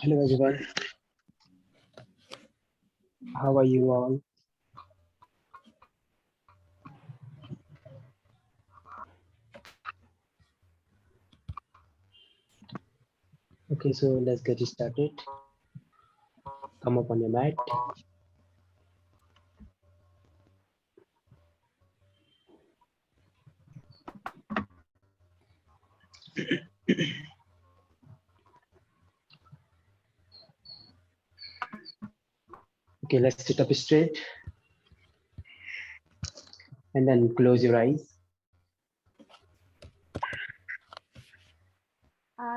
Hello everyone. How are you all? Okay, so let's get started. Come up on your mat. Okay, let's sit up straight. And then close your eyes.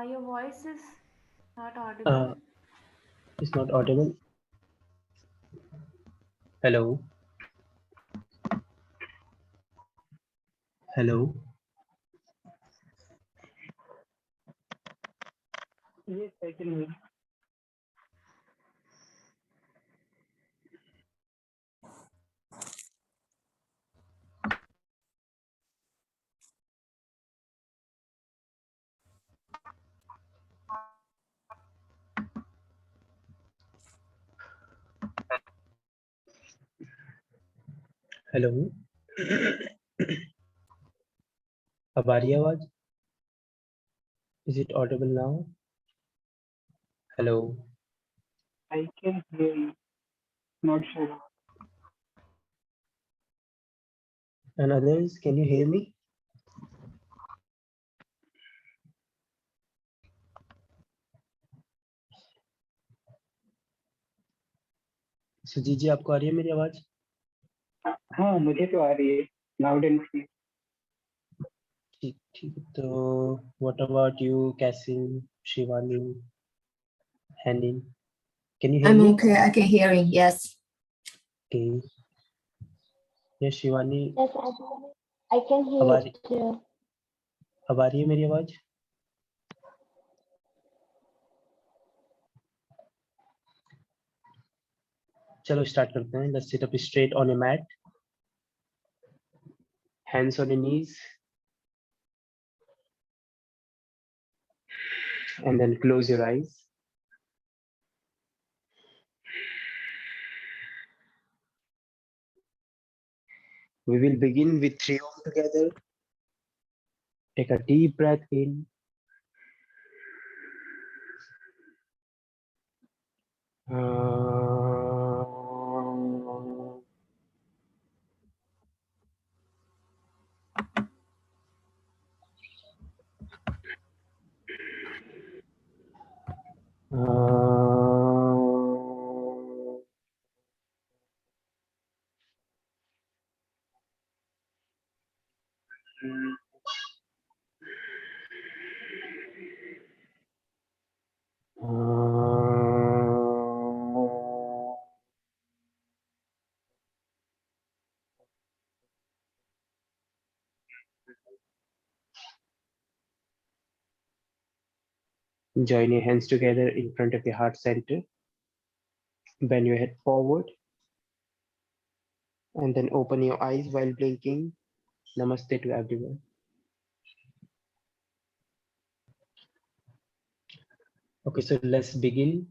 Your voice is not audible. It's not audible. Hello. Hello. Yes, I can hear. Hello. अब आ रही है आवाज? Is it audible now? Hello. I can hear you. Not sure. And others, can you hear me? Sujit जी, आपको आ रही है मेरी आवाज? हाँ, मुझे तो आ रही है. Loud and clear. ठीक ठीक. तो what about you, Cassie, Shivani, Henning? Can you hear I'm me? okay. I can hear you. Yes. Okay. Yes, Shivani. Yes, I can hear you. अब आ रही है मेरी आवाज? चलो स्टार्ट करते हैं. Let's sit up straight on a mat. Hands on your knees. And then close your eyes. We will begin with 3 Om together. Take a deep breath in. Join your hands together in front of your heart center. Bend your head forward. And then open your eyes while blinking. Namaste to everyone. Okay, so let's begin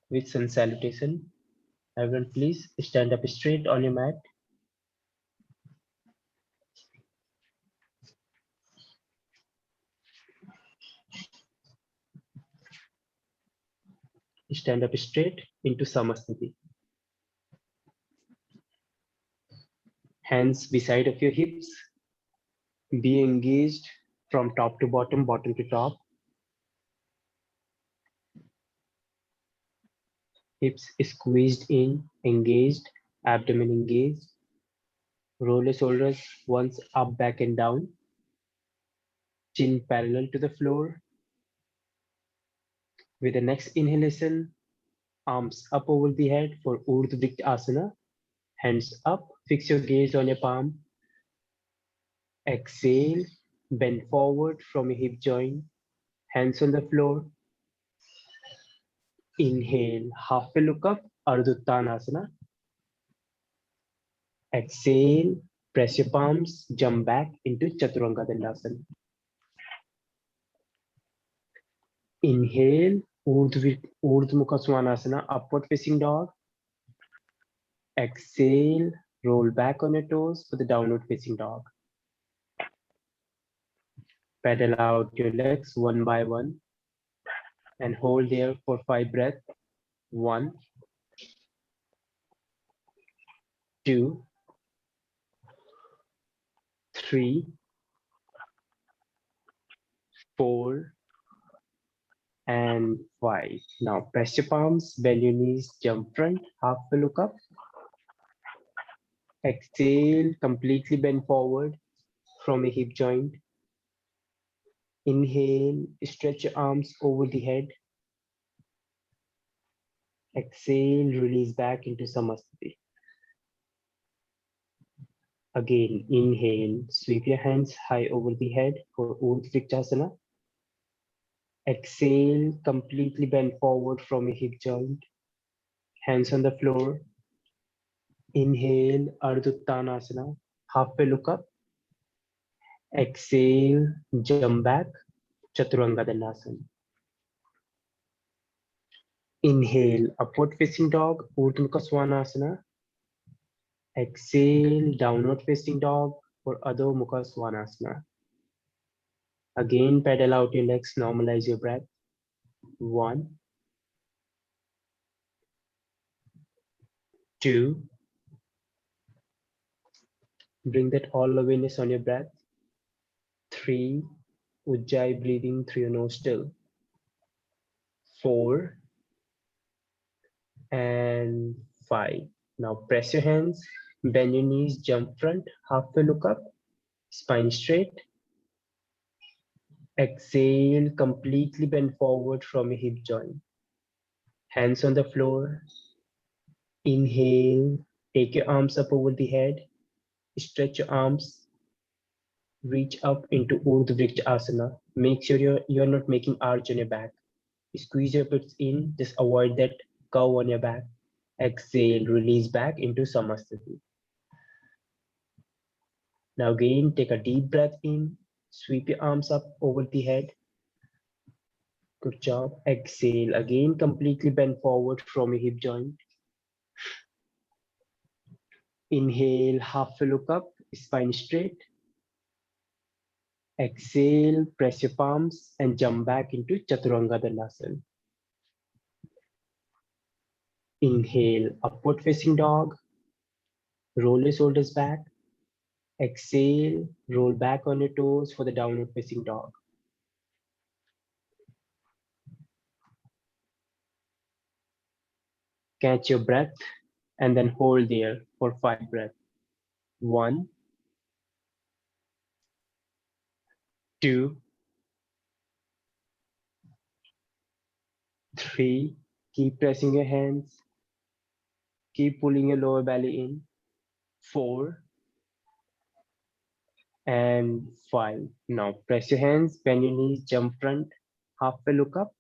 with sun salutation. Everyone, please stand up straight on your mat. Stand up straight into Samasthiti. Hands beside of your hips. Be engaged from top to bottom, bottom to top. Hips squeezed in, engaged, abdomen engaged. Roll your shoulders once up, back and down. Chin parallel to the floor. With the next inhalation, arms up over the head for Asana. Hands up, fix your gaze on your palm. Exhale, bend forward from your hip joint. Hands on the floor. Inhale, half a look up, Uttanasana. Exhale, press your palms, jump back into Chaturanga Dandasana. Inhale, Urdhva Mukha Svanasana, upward facing dog. Exhale, roll back on your toes for the downward facing dog. Pedal out your legs one by one and hold there for 5 breaths. 1, 2, 3, 4, and 5. Now press your palms, bend your knees, jump front, halfway look up. Exhale, completely bend forward from a hip joint. Inhale, stretch your arms over the head. Exhale, release back into Samasthiti. Again, inhale, sweep your hands high over the head for Uttanasana. Exhale, completely bend forward from a hip joint. Hands on the floor. Inhale, Ardha-Uttanasana, halfway look up. Exhale, jump back, Chaturanga Dandasana. Inhale, upward facing dog, Urdhva Mukha Svanasana. Exhale, downward facing dog for Adho Mukha Svanasana. Again, pedal out your legs, normalize your breath. 1, 2, bring that all awareness on your breath. 3, Ujjayi breathing through your nose still. 4, and 5. Now press your hands, bend your knees, jump front, halfway look up, spine straight. Exhale, completely bend forward from a hip joint. Hands on the floor. Inhale, take your arms up over the head, stretch your arms, reach up into Urdhva Asana. Make sure you're not making arch on your back. Squeeze your hips in, just avoid that curve on your back. Exhale, release back into Samasthiti. Now again, take a deep breath in, sweep your arms up over the head. Good job. Exhale, again, completely bend forward from your hip joint. Inhale, halfway look up, spine straight. Exhale, press your palms and jump back into Chaturanga Dandasana. Inhale, upward facing dog. Roll your shoulders back. Exhale, roll back on your toes for the downward facing dog. Catch your breath and then hold there for 5 breaths. 1, 2, 3. Keep pressing your hands. Keep pulling your lower belly in. 4 and 5. Now press your hands, bend your knees, jump front, halfway look up.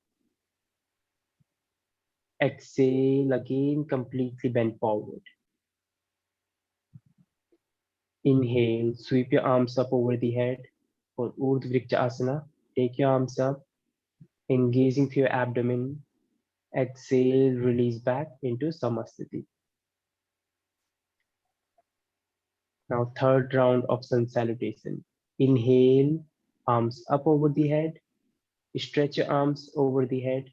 Exhale again, completely bend forward. Inhale, sweep your arms up over the head for Urdhva Asana. Take your arms up, engaging through your abdomen. Exhale, release back into Samasthiti. Now third round of Sun Salutation. Inhale, arms up over the head. Stretch your arms over the head.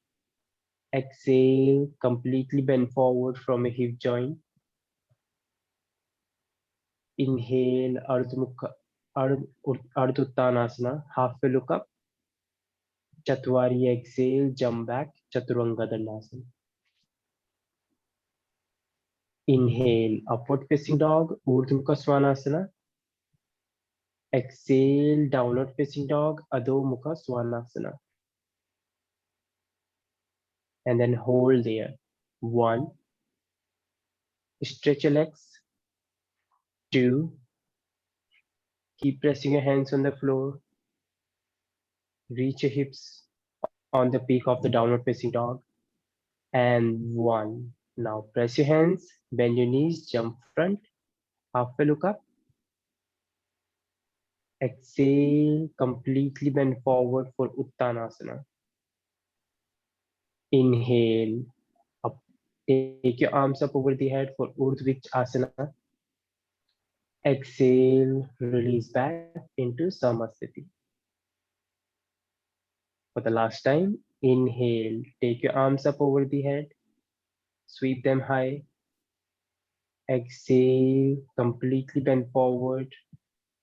Exhale, completely bend forward from a hip joint. Inhale, Ardha Uttanasana, halfway look up. Chatwari, exhale, jump back, Chaturanga Dandasana. Inhale, upward facing dog, Urdhva Mukha Svanasana. Exhale, downward facing dog, Adho Mukha Svanasana. And then hold there. 1, stretch your legs. 2, keep pressing your hands on the floor. Reach your hips on the peak of the downward facing dog. And 1. Now press your hands, bend your knees, jump front, halfway look up. Exhale, completely bend forward for Uttanasana. Inhale, up. Take your arms up over the head for 𝐷𝐴 Exhale, release back into Samasthiti. For the last time, inhale, take your arms up over the head, sweep them high. Exhale, completely bend forward,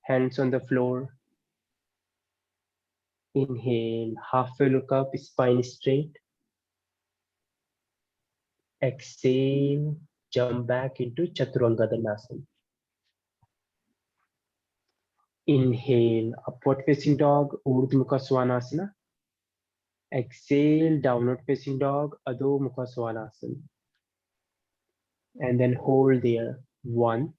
hands on the floor. Inhale, halfway look up, spine straight. Exhale, jump back into Chaturanga Dandasana. Inhale, upward facing dog, Urdhva Mukha Svanasana. Exhale, downward facing dog, Adho Mukha Svanasana. And then hold there. 1,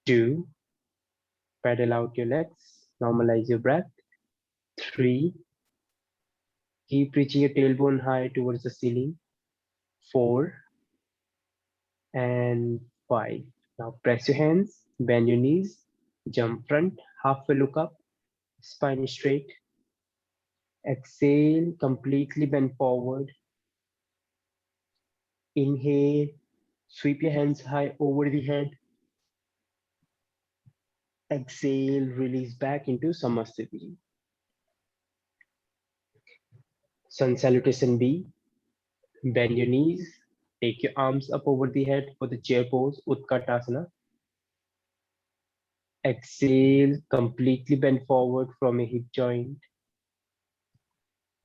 2, pedal out your legs, normalize your breath. 3, keep reaching your tailbone high towards the ceiling. 4, and 5. Now press your hands, bend your knees, jump front, halfway look up, spine straight. Exhale, completely bend forward. Inhale, sweep your hands high over the head. Exhale, release back into Samasthiti. Sun Salutation B. Bend your knees, take your arms up over the head for the chair pose, Utkatasana. Exhale, completely bend forward from a hip joint.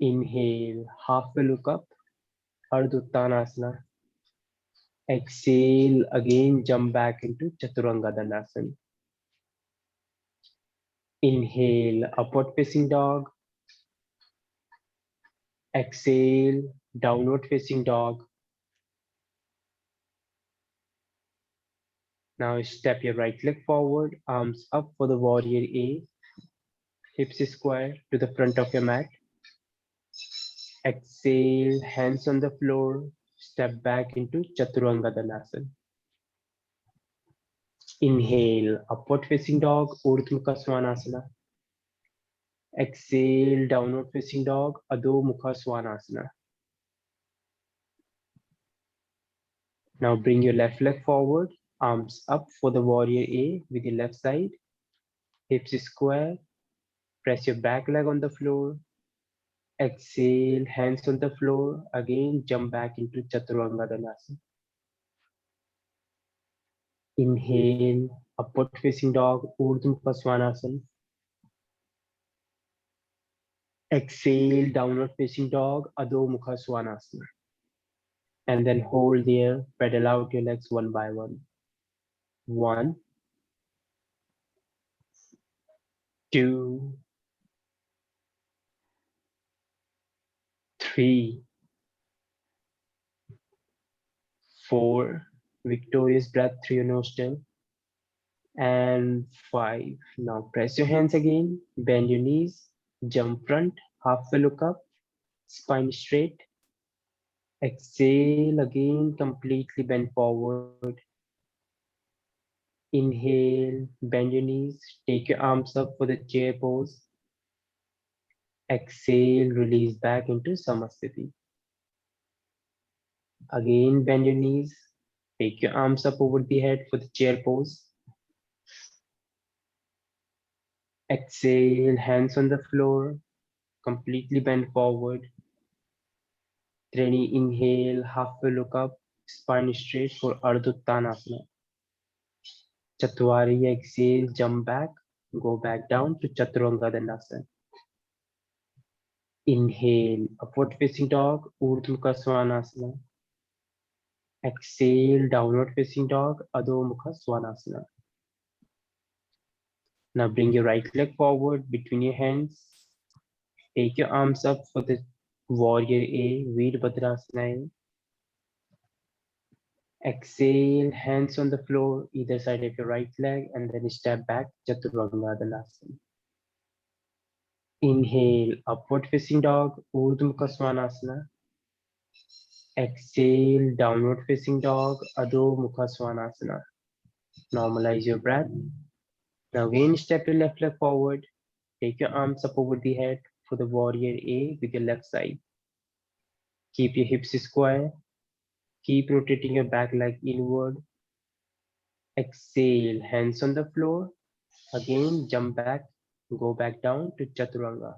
Inhale, halfway look up, Ardha Uttanasana. Exhale, again jump back into Chaturanga Dandasana. Inhale, upward facing dog. Exhale, downward facing dog. Now step your right leg forward, arms up for the warrior A. Hips square to the front of your mat. Exhale, hands on the floor, step back into Chaturanga Dandasana. Inhale, upward facing dog, Urdhva Mukha Svanasana. Exhale, downward facing dog, Adho Mukha Svanasana. Now bring your left leg forward, arms up for the warrior A with your left side. Hips square, press your back leg on the floor. Exhale, hands on the floor, again jump back into Chaturanga Dandasana. Inhale, upward facing dog, Urdhva Mukha Svanasana. Exhale, downward facing dog, Adho Mukha Svanasana. And then hold there, pedal out your legs one by one. 1, 2, 3, 4. Victorious breath through your nostril. And 5. Now press your hands again, bend your knees, jump front, halfway look up, spine straight. Exhale again, completely bend forward. Inhale, bend your knees, take your arms up for the chair pose. Exhale, release back into Samasthiti. Again, bend your knees, take your arms up over the head for the chair pose. Exhale, hands on the floor, completely bend forward. Training inhale, halfway look up, spine straight for Ardha Uttanasana. Chatwari exhale, jump back, go back down to Chaturanga Dandasana. Inhale, upward facing dog, Urdhva Mukha Svanasana. Exhale, downward facing dog, Adho Mukha Svanasana. Now bring your right leg forward between your hands. Take your arms up for the warrior A, Veerbhadrasana. Exhale, hands on the floor, either side of your right leg, and then step back, Chaturanga Dandasana. Inhale, upward facing dog, Urdhva Mukha Svanasana. Exhale, downward facing dog, Adho Mukha Svanasana. Normalize your breath. Now again, step your left leg forward. Take your arms up over the head for the warrior A with your left side. Keep your hips square. Keep rotating your back leg inward. Exhale, hands on the floor. Again, jump back, go back down to Chaturanga.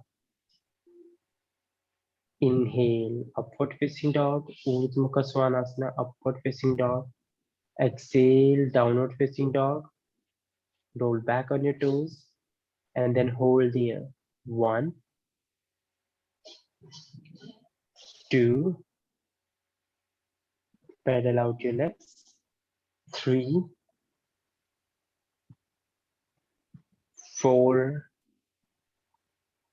Inhale, upward facing dog, Urdhva Mukha Svanasana, upward facing dog. Exhale, downward facing dog. Roll back on your toes and then hold here. 1, 2, pedal out your legs. 3, 4,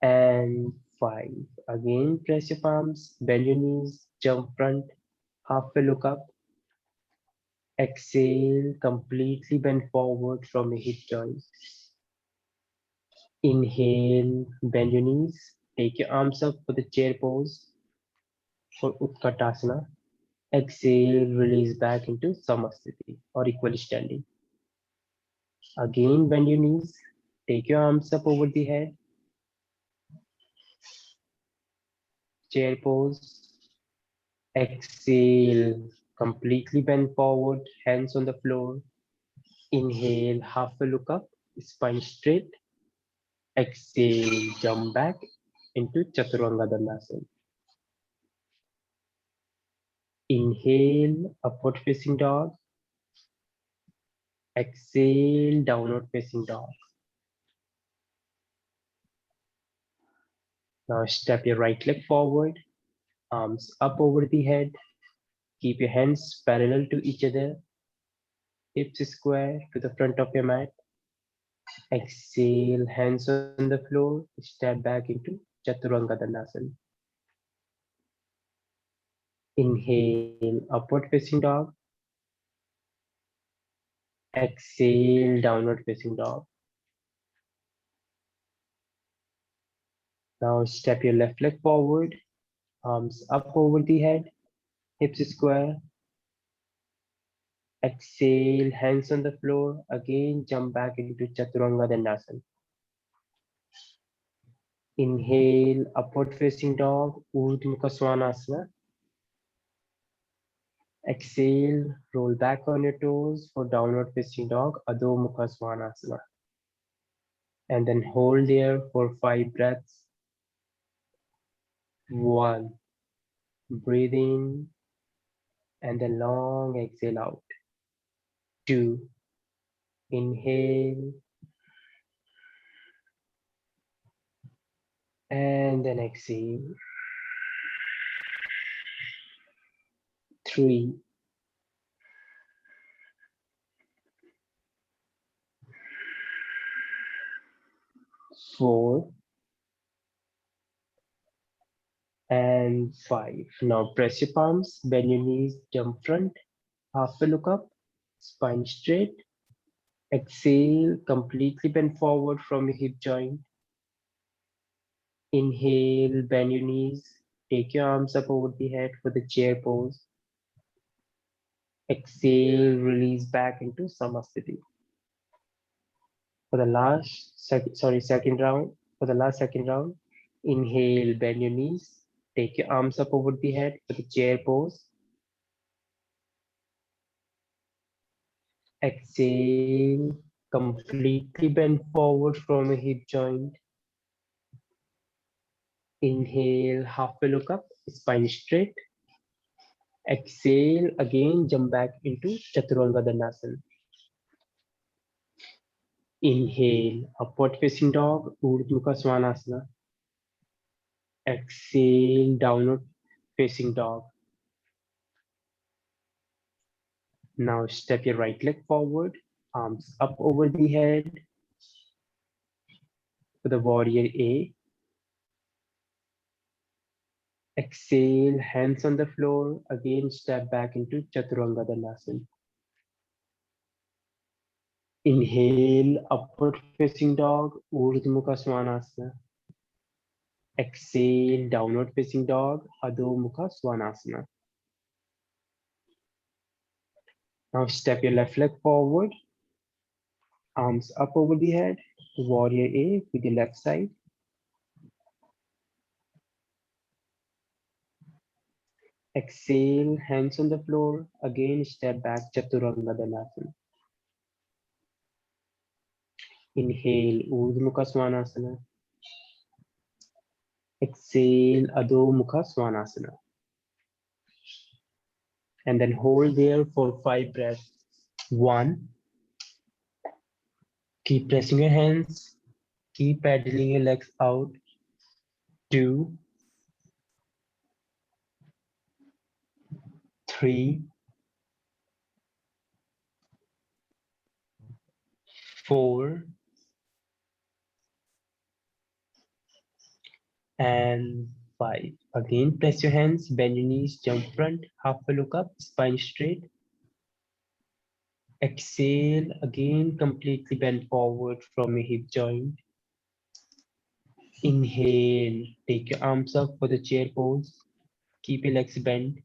and 5. Again, press your palms, bend your knees, jump front, halfway look up. Exhale, completely bend forward from your hip joints. Inhale, bend your knees, take your arms up for the chair pose for Uttanasana. Exhale, release back into Samasthiti or equally standing. Again, bend your knees, take your arms up over the head, chair pose. Exhale, completely bend forward, hands on the floor. Inhale, halfway look up, spine straight. Exhale, jump back into Chaturanga Dandasana. Inhale, upward facing dog. Exhale, downward facing dog. Now step your right leg forward, arms up over the head. Keep your hands parallel to each other, hips square to the front of your mat. Exhale, hands on the floor, step back into Chaturanga Dandasana. Inhale, upward facing dog. Exhale, downward facing dog. Now step your left leg forward, arms up over the head, hips square. Exhale, hands on the floor. Again, jump back into Chaturanga Dandasana. Inhale, upward facing dog, Urdhva Mukha Svanasana. Exhale, roll back on your toes for downward facing dog, Adho Mukha Svanasana. And then hold there for 5 breaths. 1, breathe in, and then long exhale out. 2, inhale, and then exhale. 3, 4, and 5. Now press your palms, bend your knees, jump front, halfway look up, spine straight. Exhale, completely bend forward from your hip joint. Inhale, bend your knees, take your arms up over the head for the chair pose. Exhale, release back into Samasthiti. For the second round, inhale, bend your knees, take your arms up over the head for the chair pose. Exhale, completely bend forward from your hip joint. Inhale, halfway look up, spine straight. Exhale, again jump back into Chaturanga Dandasana. Inhale, upward facing dog, Urdhva Mukha Svanasana. Exhale, downward facing dog. Now step your right leg forward, arms up over the head for the warrior A. Exhale, hands on the floor, again step back into Chaturanga Dandasana. Inhale, upward facing dog, Urdhva Mukha Svanasana. Exhale, downward facing dog, Adho Mukha Svanasana. Now step your left leg forward, arms up over the head, warrior A with the left side. Exhale, hands on the floor. Again, step back, Chaturanga Danasana. Inhale, Urdhva Mukha Svanasana. Exhale, Adho Mukha Svanasana. And then hold there for 5 breaths. 1. Keep pressing your hands. Keep pedaling your legs out. 2, 3, 4, and 5. Again, press your hands, bend your knees, jump front, half a look up, spine straight. Exhale, again, completely bend forward from your hip joint. Inhale, take your arms up for the chair pose. Keep your legs bent.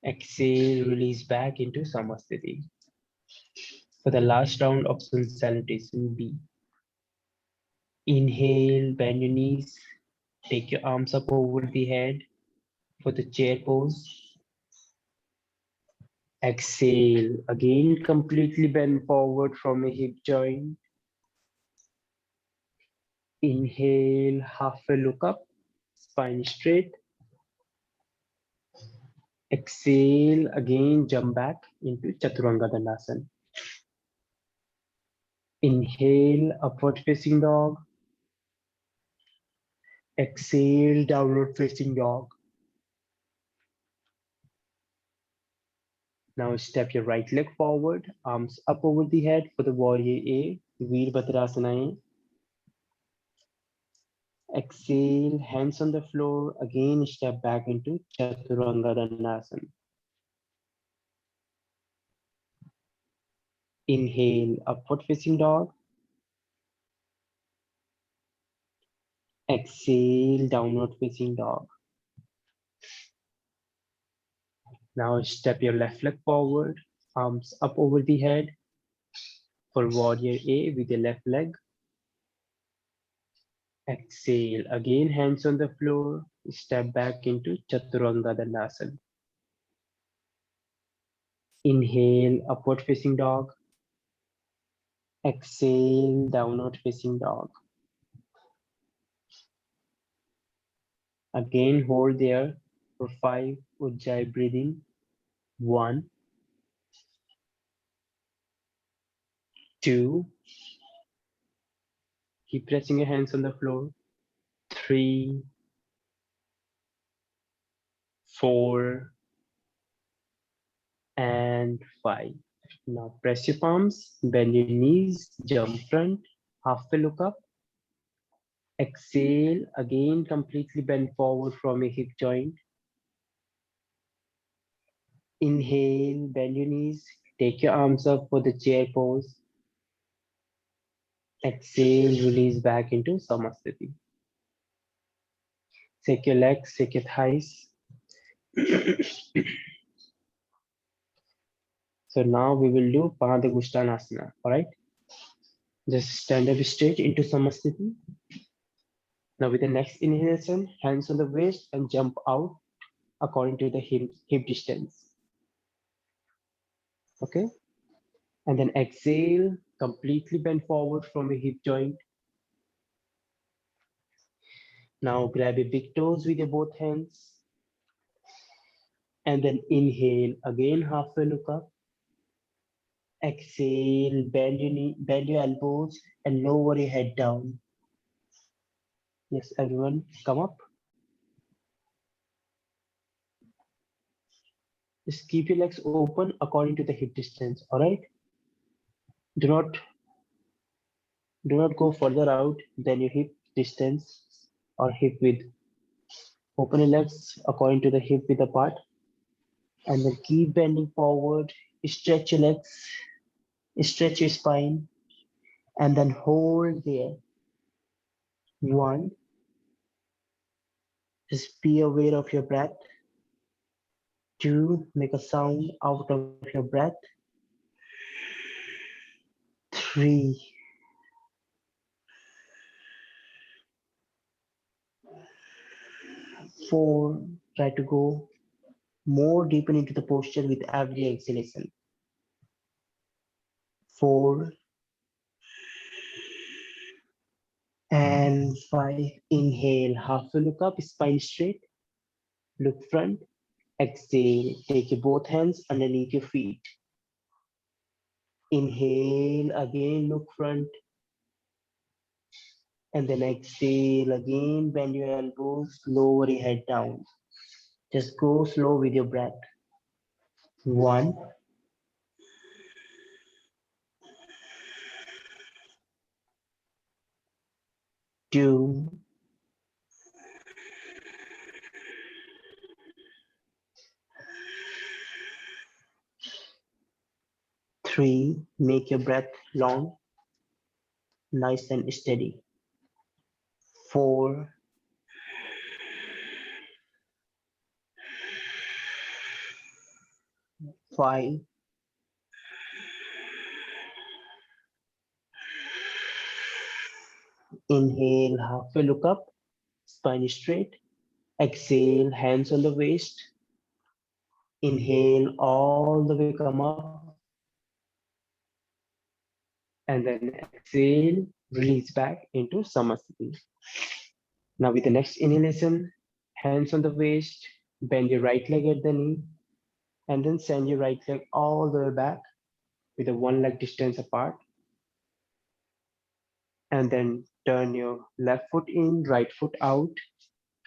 Exhale, release back into Samasthiti. For the last round of Sun Salutation B. Inhale, bend your knees. Take your arms up over the head for the chair pose. Exhale, again completely bend forward from your hip joint. Inhale, half a look up, spine straight. Exhale, again jump back into Chaturanga Dandasana. Inhale, upward facing dog. Exhale, downward facing dog. Now step your right leg forward, arms up over the head for the warrior A, Virabhadrasana. Exhale, hands on the floor, again step back into Chaturanga Dandasana. Inhale, upward facing dog. Exhale, downward facing dog. Now step your left leg forward, arms up over the head for warrior A with your left leg. Exhale, again hands on the floor, step back into Chaturanga Dandasana. Inhale, upward facing dog. Exhale, downward facing dog. Again, hold there for 5 Ujjayi breathing. 1, 2, keep pressing your hands on the floor. 3, 4, and 5. Now press your palms, bend your knees, jump front, half a look up. Exhale, again completely bend forward from your hip joint. Inhale, bend your knees, take your arms up for the chair pose. Exhale, release back into Samasthiti. Shake your legs, shake your thighs. So now we will do Padha Gustan, alright? Just stand up straight into Samasthiti. Now with the next inhalation, hands on the waist and jump out according to the hip distance. Okay? And then exhale, completely bend forward from your hip joint. Now grab your big toes with your both hands. And then inhale, again halfway look up. Exhale, bend your knee, bend your elbows and lower your head down. Yes, everyone, come up. Just keep your legs open according to the hip distance, all right? Do not go further out than your hip distance or hip width. Open your legs according to the hip width apart, and then keep bending forward. Stretch your legs, stretch your spine, and then hold there. 1, just be aware of your breath. 2, make a sound out of your breath. 3, 4, Try to go more deeper into the posture with every exhalation. 4 and 5. Inhale, halfway look up, spine straight, look front. Exhale, take your both hands underneath your feet. Inhale, again look front. And then exhale, again bend your elbows, lower your head down. Just go slow with your breath. 1, 2, 3. Make your breath long, nice and steady. 4, 5. Inhale, halfway look up, spine straight. Exhale, hands on the waist. Inhale, all the way come up. And then exhale, release back into Samasthiti. Now with the next inhalation, hands on the waist, bend your right leg at the knee, and then send your right leg all the way back with a 1 leg distance apart. And then turn your left foot in, right foot out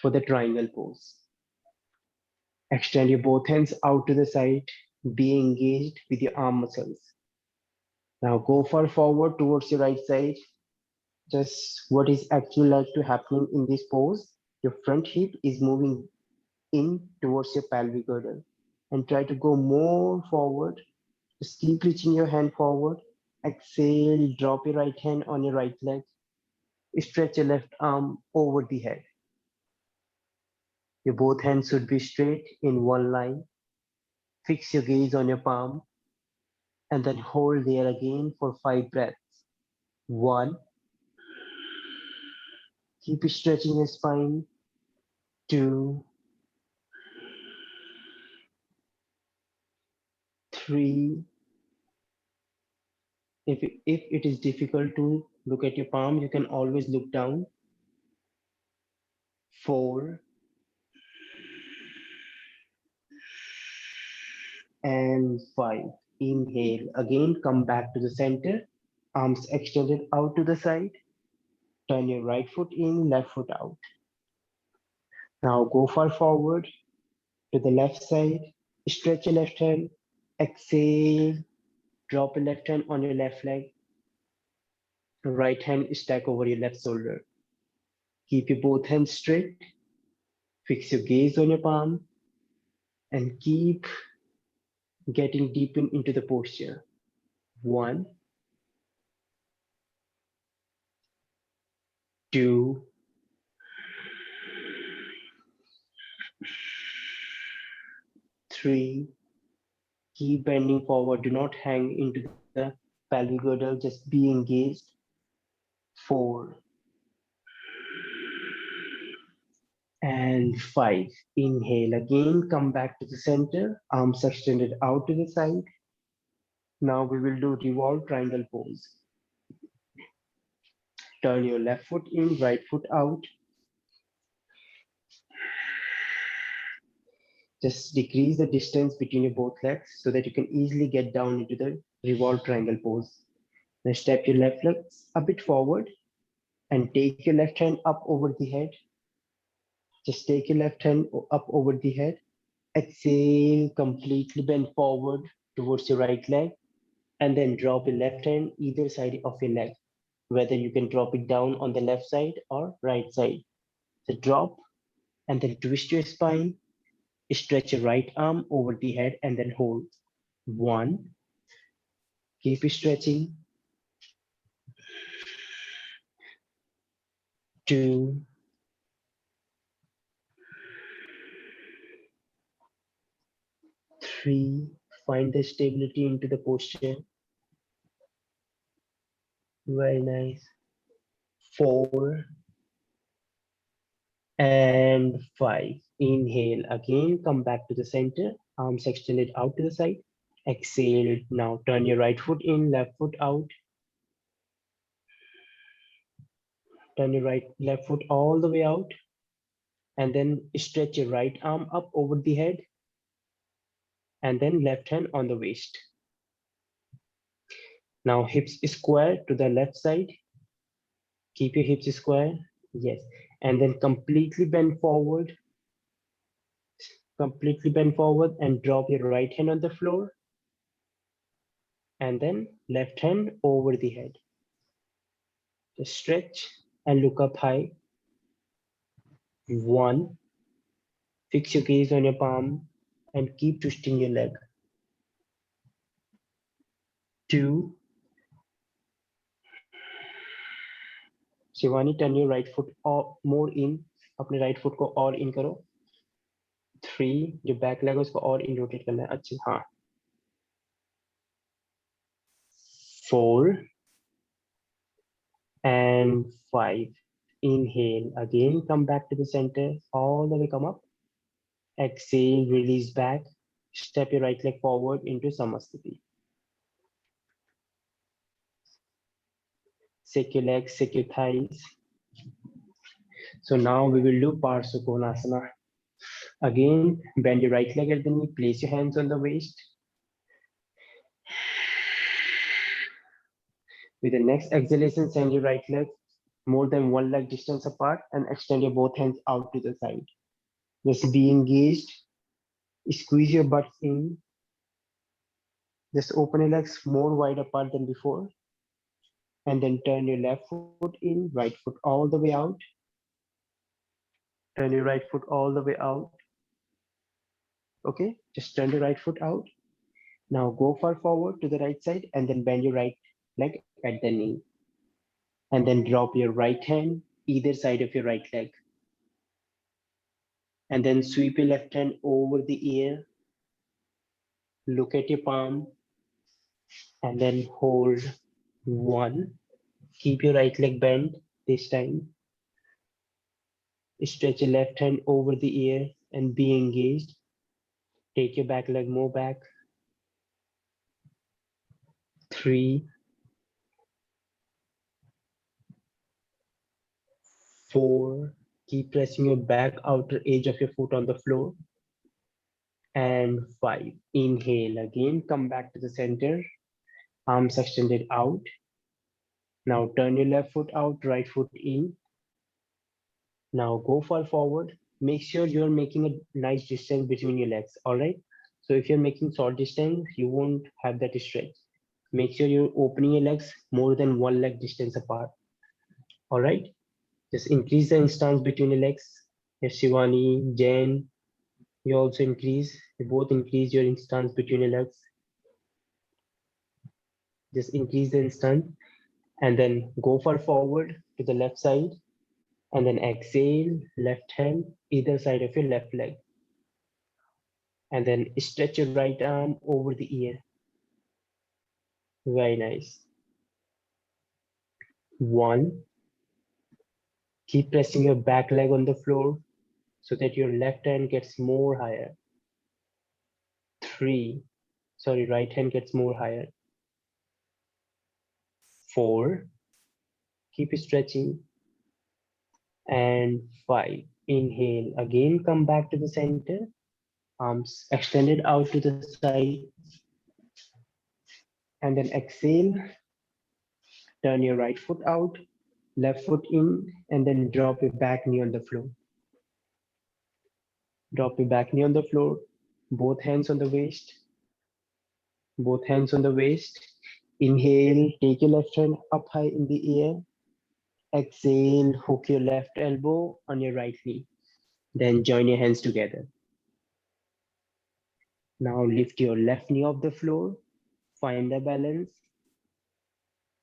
for the triangle pose. Extend your both hands out to the side, be engaged with your arm muscles. Now go far forward towards your right side. Just what is actually like to happening in this pose, your front hip is moving in towards your pelvic girdle, and try to go more forward. Just keep reaching your hand forward. Exhale, drop your right hand on your right leg. Stretch your left arm over the head. Your both hands should be straight in one line. Fix your gaze on your palm and then hold there again for 5 breaths. 1. Keep stretching your spine. 2, 3. If it is difficult to look at your palm, you can always look down. 4 and 5. Inhale. Again, come back to the center. Arms extended out to the side. Turn your right foot in, left foot out. Now go far forward to the left side. Stretch your left hand. Exhale. Drop your left hand on your left leg. Right hand stack over your left shoulder. Keep your both hands straight. Fix your gaze on your palm and keep getting deep into the posture. 1, 2, 3. Keep bending forward. Do not hang into the pelvic girdle. Just be engaged. 4 and 5. Inhale again. Come back to the center. Arms extended out to the side. Now we will do revolve triangle pose. Turn your left foot in, right foot out. Just decrease the distance between your both legs so that you can easily get down into the revolve triangle pose. Now step your left legs a bit forward and take your left hand up over the head. Just take your left hand up over the head. Exhale, completely bend forward towards your right leg, and then drop your left hand either side of your leg, whether you can drop it down on the left side or right side. So drop and then twist your spine. Stretch your right arm over the head and then hold. 1. Keep stretching. 2. 3. Find the stability into the posture. Very nice. 4 And 5. Inhale again, come back to the center, arms extended out to the side. Exhale. Now turn your right foot in, left foot out. Turn your left foot all the way out, and then stretch your right arm up over the head, and then left hand on the waist. Now hips square to the left side. Keep your hips square. Yes. And then completely bend forward. Completely bend forward and drop your right hand on the floor. And then left hand over the head. Just stretch and look up high. 1. Fix your gaze on your palm and keep twisting your leg. 2. Shivani, turn your right foot more in. अपने right foot को और in करो. 3. जो back leg है उसको और in rotate करना है. अच्छी, हाँ. 4 and 5. Inhale again, come back to the center, all the way come up. Exhale, release back. Step your right leg forward into Samasthiti. Shake your legs, shake your thighs. So now we will do Parsva Konasana. Again, bend your right leg at the knee, place your hands on the waist. With the next exhalation, send your right leg more than 1 leg distance apart and extend your both hands out to the side. Just be engaged. Squeeze your butts in. Just open your legs more wide apart than before. And then turn your left foot in, right foot all the way out. Turn your right foot all the way out. Okay, just turn the right foot out. Now go far forward to the right side and then bend your right leg at the knee. And then drop your right hand either side of your right leg. And then sweep your left hand over the ear. Look at your palm. And then hold 1. Keep your right leg bent this time. Stretch your left hand over the ear and be engaged. Take your back leg more back. 3, 4. Keep pressing your back outer edge of your foot on the floor. And 5. Inhale again, come back to the center. Arms extended out. Now turn your left foot out, right foot in. Now go far forward. Make sure you're making a nice distance between your legs, all right? So if you're making short distance, you won't have that stretch. Make sure you're opening your legs more than 1 leg distance apart, all right? Just increase the instance between your legs. Yes, Shivani, Jen, you also increase. You both increase your instance between your legs. Just increase the instance and then go far forward to the left side. And then exhale, left hand, either side of your left leg. And then stretch your right arm over the ear. Very nice. 1. Keep pressing your back leg on the floor so that your left hand gets more higher. 3. Sorry, right hand gets more higher. 4. Keep stretching. And 5. Inhale, again come back to the center. Arms extended out to the side. And then exhale. Turn your right foot out, left foot in, and then drop your back knee on the floor. Drop your back knee on the floor, both hands on the waist. Both hands on the waist. Inhale, take your left hand up high in the air. Exhale, hook your left elbow on your right knee. Then join your hands together. Now lift your left knee off the floor. Find the balance.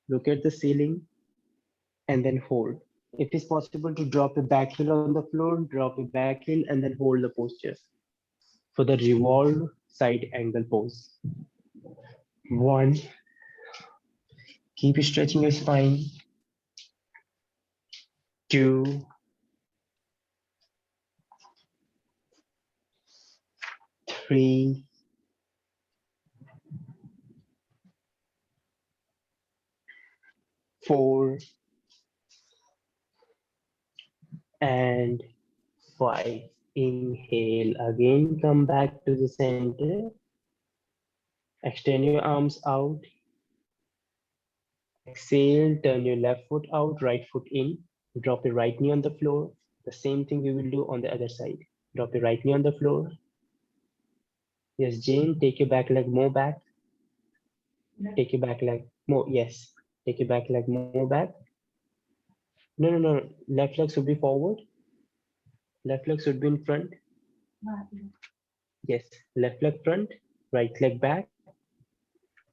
Look at the ceiling and then hold. If it's possible to drop your back heel on the floor, drop your back heel and then hold the posture for the revolve side angle pose. 1. Keep stretching your spine. 2. 3, 4, and 5. Inhale again, come back to the center. Extend your arms out. Exhale, turn your left foot out, right foot in. Drop your right knee on the floor. The same thing we will do on the other side. Drop your right knee on the floor. Yes, Jane, take your back leg more back. Take your back leg more, yes. Take your back leg more back. No. Left leg should be forward. Left leg should be in front. Yes, left leg front, right leg back.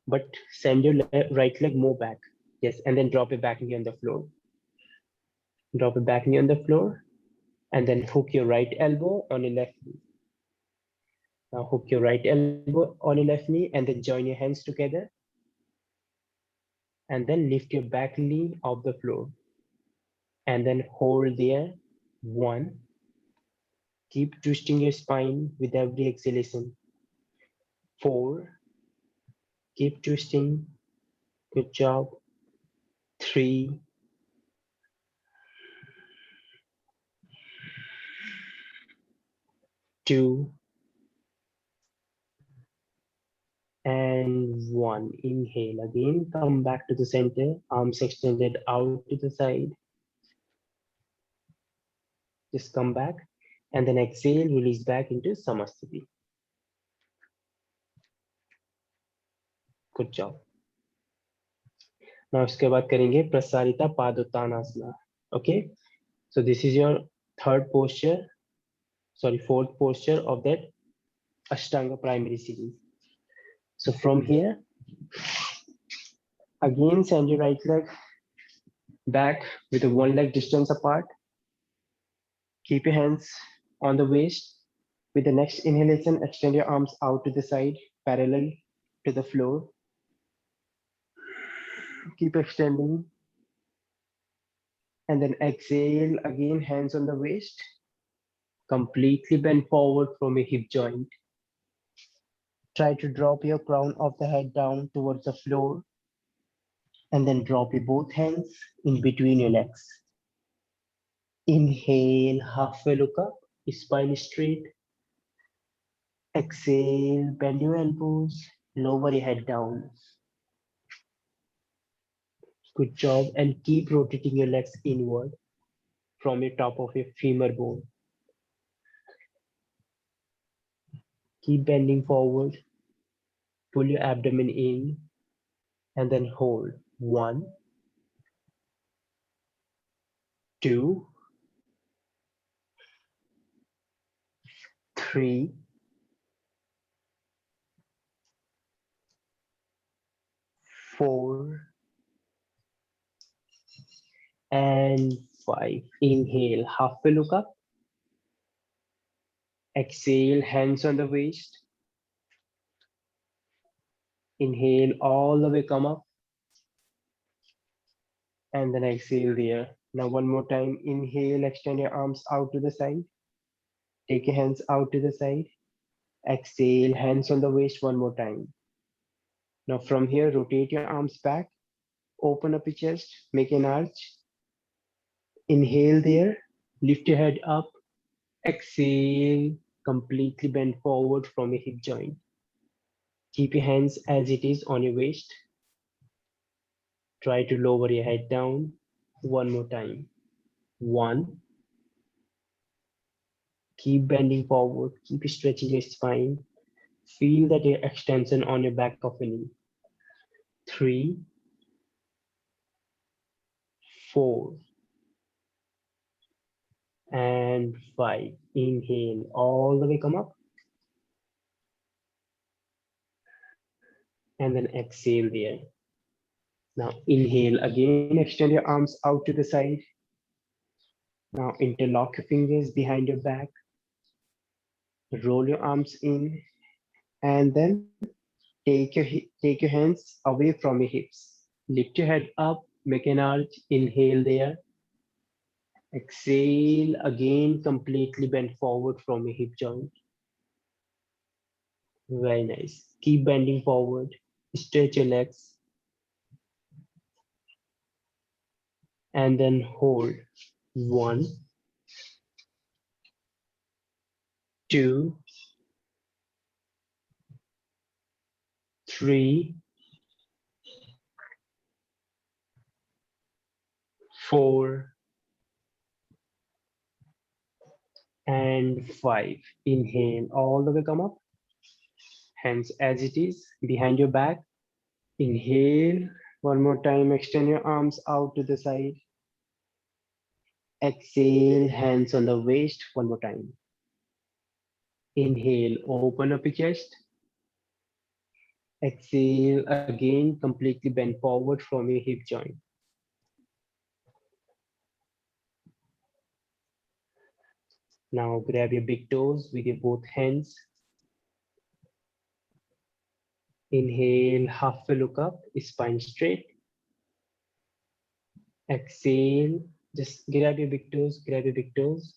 But send your right leg more back. Yes, and then drop your back knee on the floor. Drop your back knee on the floor. And then hook your right elbow on your left knee. Now hook your right elbow on your left knee and then join your hands together. And then lift your back knee off the floor. And then hold there. 1. Keep twisting your spine with every exhalation. 4. Keep twisting. Good job. 3. 2. And 1. Inhale again. Come back to the center. Arms extended out to the side. Just come back. And then exhale, release back into Samasthiti. Good job. Now इसके बाद करेंगे प्रसारिता पादोत्तानासना. Okay. So this is your fourth posture of that Ashtanga primary series. So from here, again send your right leg back with a 1 leg distance apart. Keep your hands on the waist. With the next inhalation, extend your arms out to the side, parallel to the floor. Keep extending. And then exhale, again, hands on the waist. Completely bend forward from your hip joint. Try to drop your crown of the head down towards the floor. And then drop your both hands in between your legs. Inhale, halfway look up, spine straight. Exhale, bend your elbows, lower your head down. Good job, and keep rotating your legs inward from your top of your femur bone. Keep bending forward, pull your abdomen in, and then hold. 1, 2, 3, 4, and 5. Inhale, halfway look up. Exhale, hands on the waist. Inhale, all the way come up. And then exhale there. Now one more time. Inhale, extend your arms out to the side. Take your hands out to the side. Exhale, hands on the waist one more time. Now from here, rotate your arms back. Open up your chest, make an arch. Inhale there, lift your head up. Exhale, completely bend forward from your hip joint. Keep your hands as it is on your waist. Try to lower your head down. One more time. 1. Keep bending forward. Keep stretching your spine. Feel that your extension on your back of your knee. 3, 4, and 5. Inhale, all the way come up. And then exhale there. Now inhale again, extend your arms out to the side. Now interlock your fingers behind your back. Roll your arms in, and then take your hands away from your hips. Lift your head up, make an arch. Inhale there. Exhale again, completely bend forward from your hip joint. Very nice. Keep bending forward. Stretch your legs and then hold. 1, 2, 3, 4, and 5. Inhale, all the way come up. Hands as it is behind your back. Inhale, one more time, extend your arms out to the side. Exhale, hands on the waist, one more time. Inhale, open up your chest. Exhale, again, completely bend forward from your hip joint. Now grab your big toes with your both hands. Inhale, halfway look up, spine straight. Exhale, just grab your big toes, grab your big toes.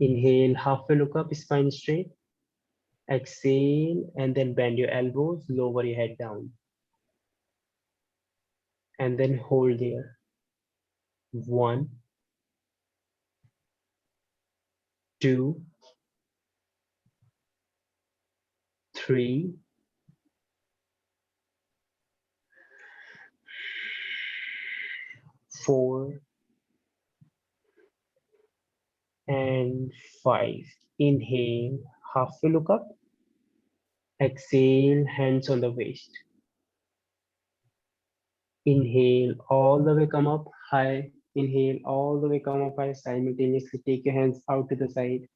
Inhale, halfway look up, spine straight. Exhale, and then bend your elbows, lower your head down. And then hold there. 1, 2, 3, 4, and 5. Inhale, halfway look up. Exhale, hands on the waist. Inhale, all the way come up high. Inhale, all the way come up high. Simultaneously take your hands out to the side.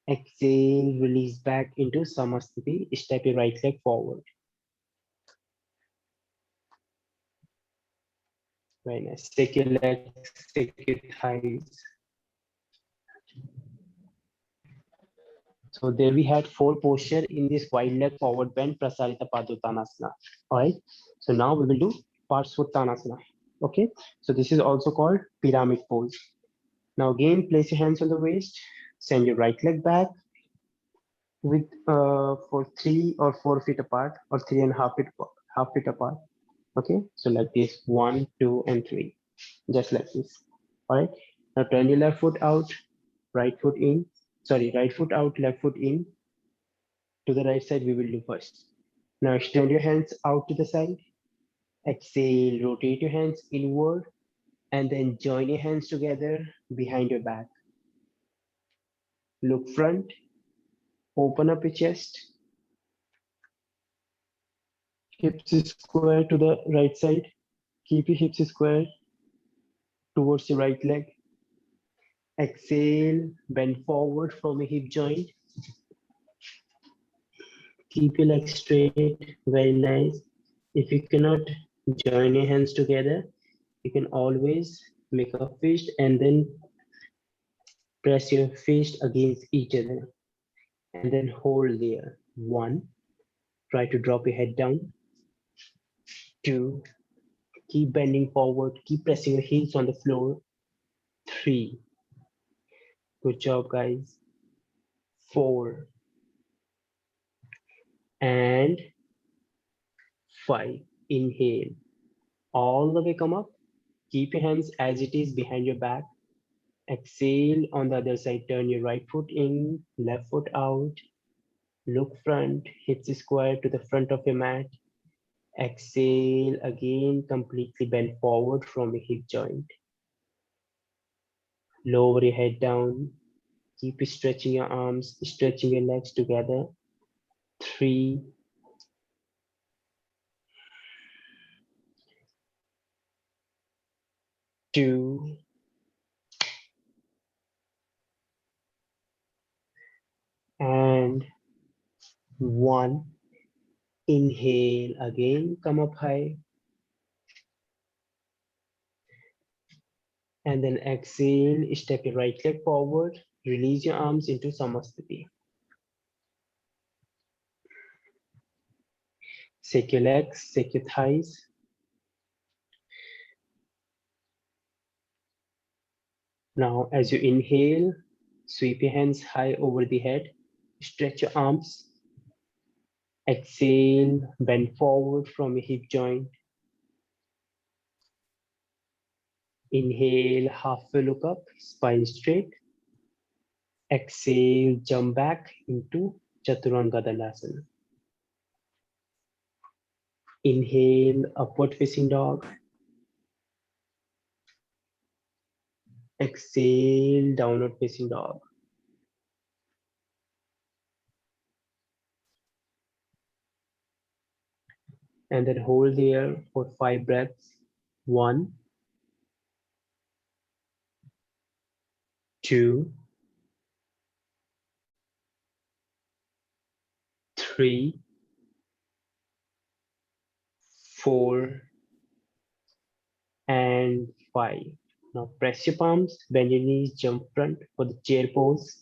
Exhale, release back into Samasthiti. Step your right leg forward. Very nice. Take your legs, take your thighs. So there we had 4 posture in this wide leg forward bend Prasarita Padottanasana. All right. So now we will do Parsvottanasana. Okay. So this is also called pyramid pose. Now again, place your hands on the waist. Send your right leg back with for 3 or 4 feet apart, or 3.5 feet apart. Okay. So like this, 1, 2, and 3, just like this. All right. Now turn your left foot out, right foot in. Sorry, right foot out, left foot in. To the right side, we will do first. Now extend your hands out to the side. Exhale, rotate your hands inward, and then join your hands together behind your back. Look front, open up your chest. Hips square to the right side. Keep your hips square towards your right leg. Exhale, bend forward from your hip joint. Keep your legs straight, very nice. If you cannot join your hands together, you can always make a fist and then press your fist against each other and then hold there. 1, try to drop your head down. 2, keep bending forward, keep pressing your heels on the floor. 3, good job guys. 4, and 5. Inhale, all the way come up. Keep your hands as it is behind your back. Exhale, on the other side, turn your right foot in, left foot out. Look front, hips square to the front of your mat. Exhale, again, completely bend forward from your hip joint. Lower your head down. Keep stretching your arms, stretching your legs together. 3, 2, and 1. Inhale, again, come up high. And then exhale, step your right leg forward. Release your arms into Samasthiti. Shake your legs, shake your thighs. Now, as you inhale, Sweep your hands high over the head. Stretch your arms. Exhale, bend forward from your hip joint. Inhale, halfway look up, spine straight. Exhale, jump back into Chaturanga Dandasana. Inhale, upward facing dog. Exhale, downward facing dog. And then hold there for 5 breaths. 1, 2, 3, 4, and 5. Now press your palms, bend your knees, jump front for the chair pose.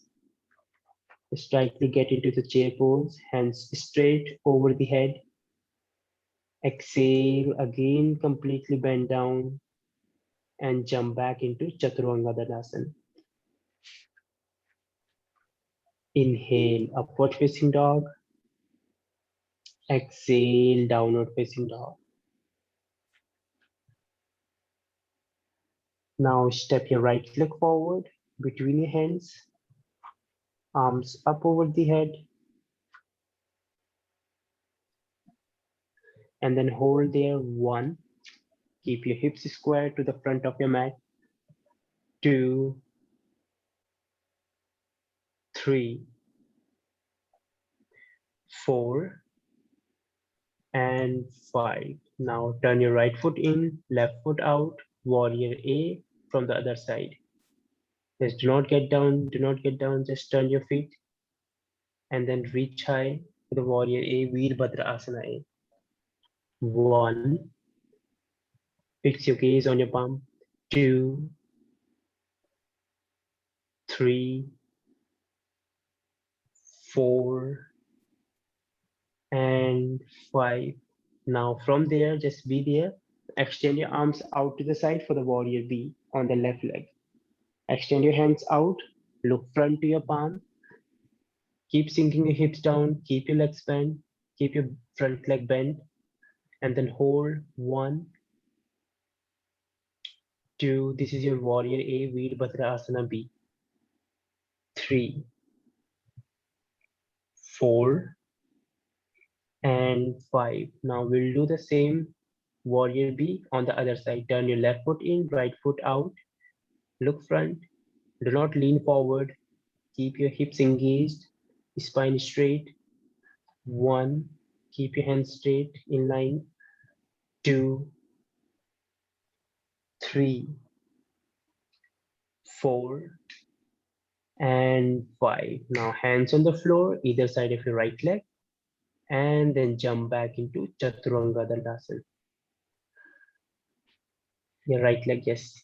Slightly get into the chair pose, hands straight over the head. Exhale, again completely bend down and jump back into Chaturanga Dandasana. Inhale, upward facing dog. Exhale, downward facing dog. Now step your right leg forward between your hands, arms up over the head, and then hold there. 1, keep your hips square to the front of your mat. 2, 3, 4, and 5. Now turn your right foot in, left foot out, warrior A from the other side. Just do not get down, just turn your feet and then reach high to the warrior A, Virabhadrasana A. 1, fix your gaze on your palm. 2, 3, 4, and 5. Now from there, just be there. Extend your arms out to the side for the warrior B on the left leg. Extend your hands out, look front to your palm. Keep sinking your hips down, keep your legs bent, keep your front leg bent, and then hold. 1, 2, this is your warrior A, Virabhadrasana B. 3, 4, and 5. Now we'll do the same warrior B on the other side. Turn your left foot in, right foot out, look front, do not lean forward, keep your hips engaged, spine straight. 1, keep your hands straight in line. 2, 3, 4, and 5. Now hands on the floor, either side of your right leg, and then jump back into Chaturanga Dandasana. Your right leg, yes.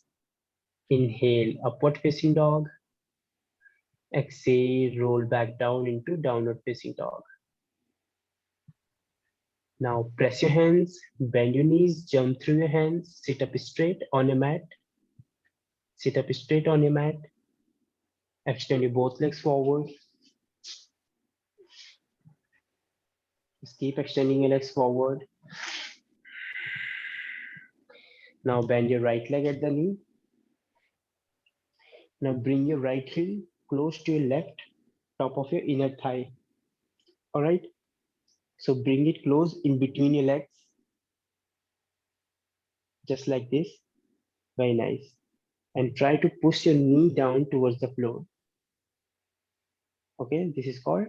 Inhale, upward facing dog. Exhale, roll back down into downward facing dog. Now press your hands, bend your knees, jump through your hands, sit up straight on your mat. Sit up straight on your mat. Extend your both legs forward. Just keep extending your legs forward. Now bend your right leg at the knee. Now bring your right heel close to your left, top of your inner thigh. All right. So bring it close in between your legs, just like this. Very nice. And try to push your knee down towards the floor. Okay, this is called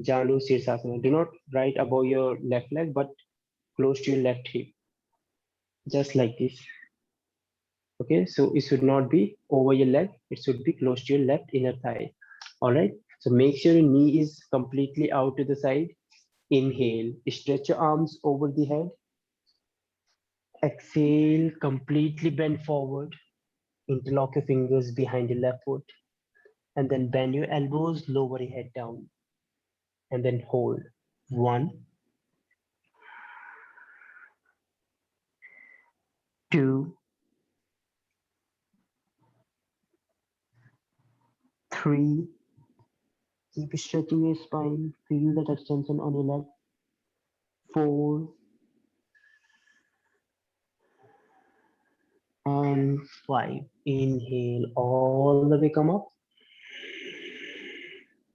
Janu sirsasana. Do not right above your left leg, but close to your left hip, just like this. Okay, so it should not be over your leg, it should be close to your left inner thigh. All right, so make sure your knee is completely out to the side. Inhale, stretch your arms over the head. Exhale, completely bend forward. Interlock your fingers behind your left foot, and then bend your elbows, lower your head down, and then hold. 1, 2, 3, Keep stretching your spine. Feel that extension on your leg. 4 and 5. Inhale all the way, come up.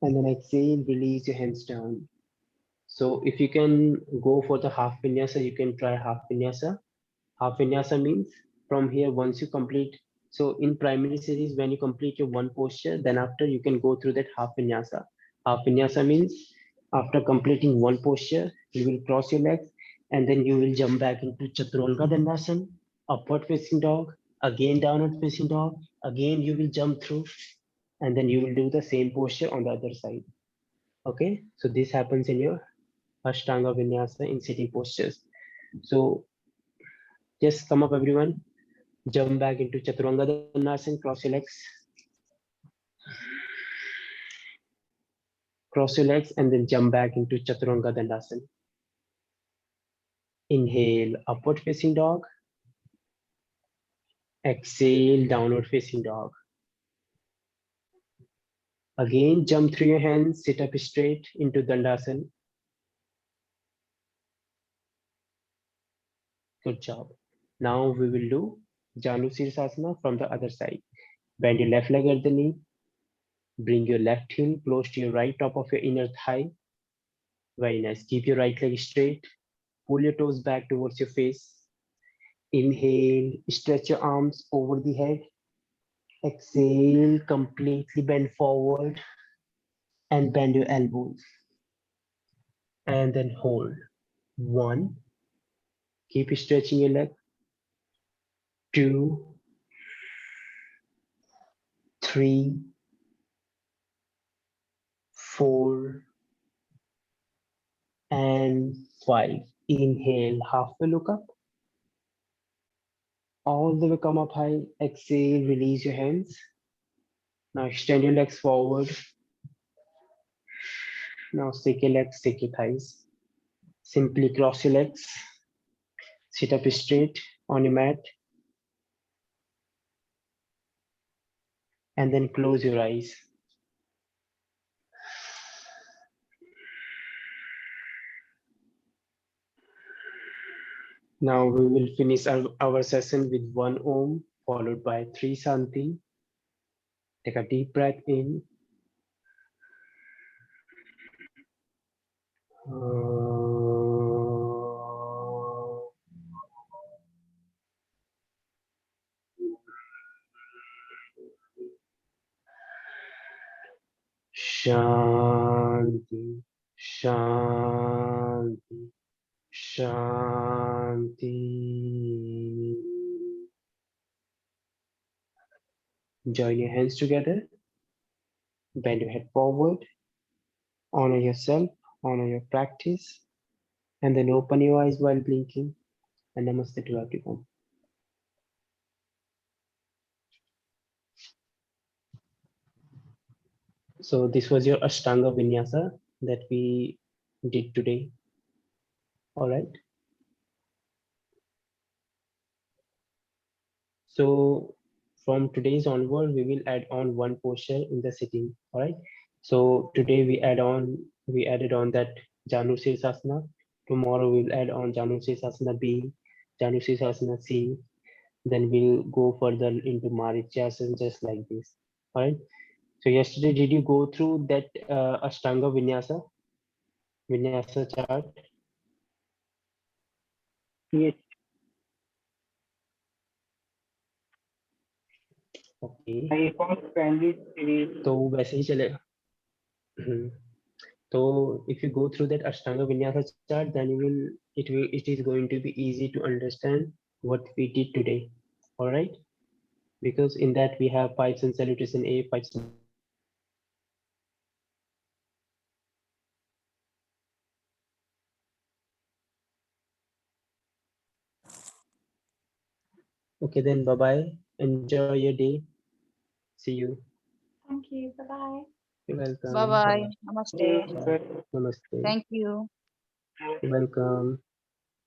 And then exhale, release your hands down. So if you can go for the half vinyasa, you can try half vinyasa. Half vinyasa means from here, once you complete, so in primary series, when you complete your one posture, then after you can go through that half vinyasa. Half vinyasa means after completing one posture, you will cross your legs and then you will jump back into Chaturanga Dandasana, upward facing dog, again downward facing dog, again you will jump through, and then you will do the same posture on the other side. Okay, so this happens in your Ashtanga Vinyasa in sitting postures. So just come up, everyone. Jump back into Chaturanga Dandasana, cross your legs. Cross your legs and then jump back into Chaturanga Dandasana. Inhale, upward facing dog. Exhale, downward facing dog. Again, jump through your hands, sit up straight into Dandasana. Good job. Now we will do janusirsasana from the other side. Bend your left leg at the knee. Bring your left heel close to your right top of your inner thigh. Very nice. Keep your right leg straight. Pull your toes back towards your face. Inhale, stretch your arms over the head. Exhale, completely bend forward and bend your elbows. And then hold. 1. Keep stretching your leg. 2, 3, 4, and 5. Inhale, halfway look up. All the way come up high. Exhale, release your hands. Now extend your legs forward. Now stick your legs, stick your thighs. Simply cross your legs. Sit up straight on your mat. And then close your eyes. Now we will finish our session with 1 Om followed by 3 Shanti. Take a deep breath in. Shanti, Shanti, Shanti. Join your hands together. Bend your head forward. Honor yourself, honor your practice, and then open your eyes while blinking. And namaste to everyone. So this was your Ashtanga Vinyasa that we did today. All right. So from today's onward, we will add on one posture in the sitting. All right. So today we added on that janusirsasana. Tomorrow we'll add on janusirsasana B, janusirsasana C. Then we'll go further into Marityasana just like this. All right. So yesterday, did you go through that Ashtanga Vinyasa chart? Yes, Okay. I found primary series. तो वैसे ही चलेगा. So if you go through that Ashtanga Vinyasa chart, then it is going to be easy to understand what we did today. All right, because in that we have pipes and salutation A, pipes. Okay, then bye bye. Enjoy your day. See you. Thank you. Bye-bye. You're welcome. Bye bye. Bye-bye. Namaste. Namaste. Thank you. You're welcome.